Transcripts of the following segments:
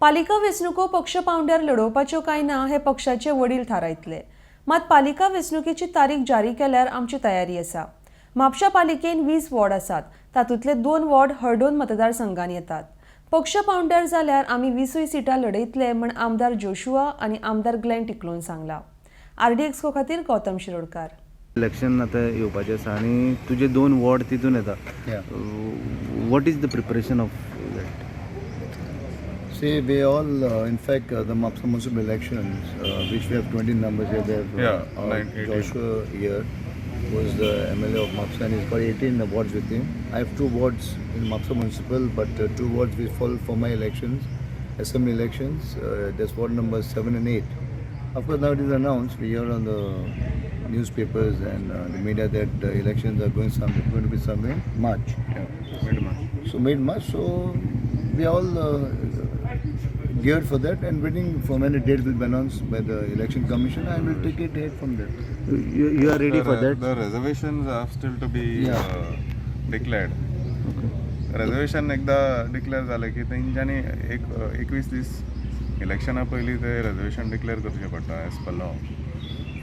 पालिका वेंचणुको पक्ष पांवड्यार लडोवपाच्यो काय ना हे पक्षाचे वडील थारायतले. मात पालिका वेंचणुकेची तारीख जारी केल्यार आमची तयारी आसा. म्हापशा पालिकेन 20 वॉर्ड आसात. तातूंतले 2 वॉर्ड हळडोन मतदारसंघात येतात. पक्ष पांवड्यार जाल्यार आमी 20 सिटां लढयतले म्हण आमदार जोशुआ आनी आमदार ग्लेन टिक्लोन सांगला. RDXको खातीर गौतम शिरोडकार. इलेक्शन आता येवपाचें आसा आनी तुजे 2 वॉर्ड तितून येता. What is the preparation of that? See, we all, in fact, the Mapsa municipal elections, which we have 20 numbers here. We have Joshua here, who is the MLA of Mapsa, and he's got 18 wards with him. I have 2 wards in Mapsa municipal, but 2 wards will fall for my elections, assembly elections. There's ward numbers 7 and 8. Of course, now it is announced. We hear on the newspapers and the media that the elections are going to be somewhere in March. Mid-March. So mid-March. So we are all geared for that and waiting for when the date will be announced by the election commission, and we'll take it ahead from there. You are ready for that? The reservations are still to be declared. Okay. Reservation एकदा declare झालं की तेंच्यांनी 21 दीस इलेक्शना पयलीं ते reservation declare करचें पडटा as per law.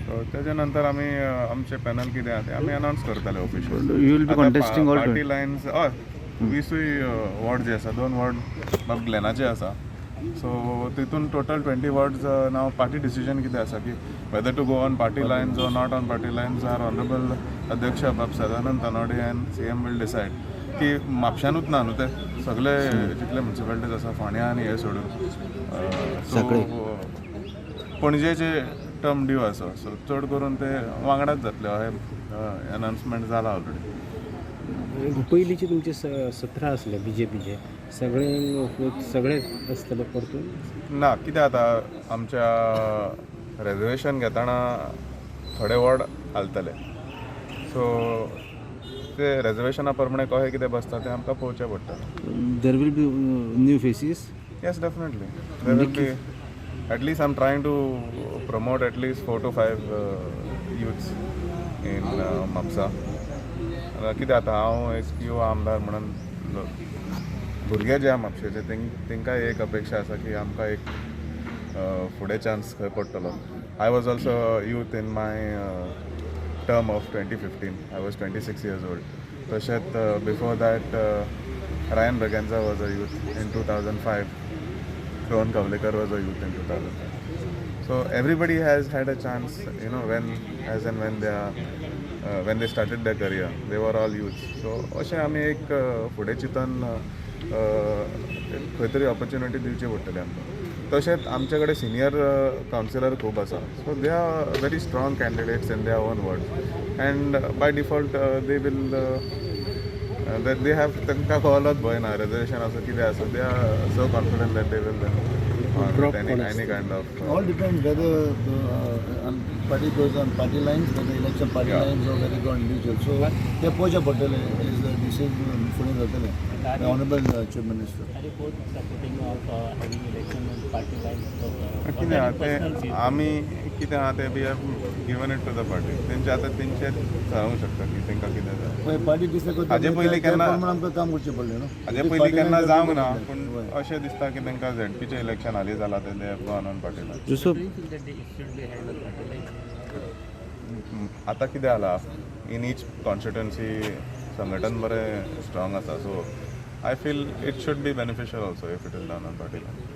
सो तेच्या नंतर आमी आमचे पॅनल कितें आसा तें आमी अनाउन्स करतले official. You will be contesting all party lines 20 ward जे आसा 2 वॉर्ड बाब ग्लेनाचे आसा. सो तितून टोटल 20 वॉर्ड्स नाव पार्टी डिसिजन कितें आसा की whether to go on party lines or not on party lines our honourable अध्यक्ष बाब Sadanand Tanavade and CM will decide की म्हापशानूच ना न्हू ते सगळे जितले म्युनिसिपालिटीज आसा फोंड्या आनी हे सोडून सो पणजेचे टर्म ड्यू आसा. सो चड करून ते वांगडाच जातले. हे अनाउन्समेंट जाला ऑलरेडी. पयलींचे तुमचे 17 आसले BJPचे सगळे आसतले परतून ना कितें जाता आमच्या रेजर्वेशन घेताना थोडे वॉर्ड घालतले. सो ते रेजर्वेशना प्रमाणे कशें कितें बसता तें आमकां पळोवचें पडटा. There will be new faces? Yes, definitely. There will be, at least I'm trying to promote at least 4 to 5 youths in Mapsa. कितें जाता हांव एक युवा आमदार म्हणून भुरगे जे आहा म्हापशेचे तेंकां एक अपेक्षा आसा की आमकां एक फुडें चान्स खंय पडटलो. I was also youth in my term of 2015. I was 26 years old. तशेंच before that Ryan Braganza was a youth in 2005. Rohan Kavlekar was a youth in 2005. So everybody has had a chance, when they started their career, they were all youths. So अशें आमी एक फुडें चिंतून खंय तरी opportunity दिवची पडटली आमकां. तशेंच आमचे कडेन सिनियर कावन्सिलर खूब आसा. So they are very strong candidates in their own ward and by default they will they have तांकां कळलोच भंय ना रेजर्वेशन आसा कितें आसा. They are so confident that they will any kind of All depends whether the party goes on party lines, whether election party lines, or whether they go on individual. So they approach a portal is the decision fully done. The Honorable Chief Minister. Are you both supporting of having election on party lines? कितें आहा तें आमी कितें आहा तें we have given it to the party. तेंचे आतां तेंचे सांगूंक शकता की तेंकां कितें जाय. पार्टी डिसायड करता हाजे पयलीं केन्ना आमकां काम करचें पडलें न्हू. हाजे पयलीं केन्ना जावंक ना. पूण अशें दिसता की तांकां ZPचें इलेक्शन हालीं जालां तें they have gone on party line. Joseph, आतां कितें जालां इन ईच कॉन्स्टिट्युएन्सी संघटन बरें स्ट्रॉंग आसा. So I feel it should be beneficial also if it is done on party lion.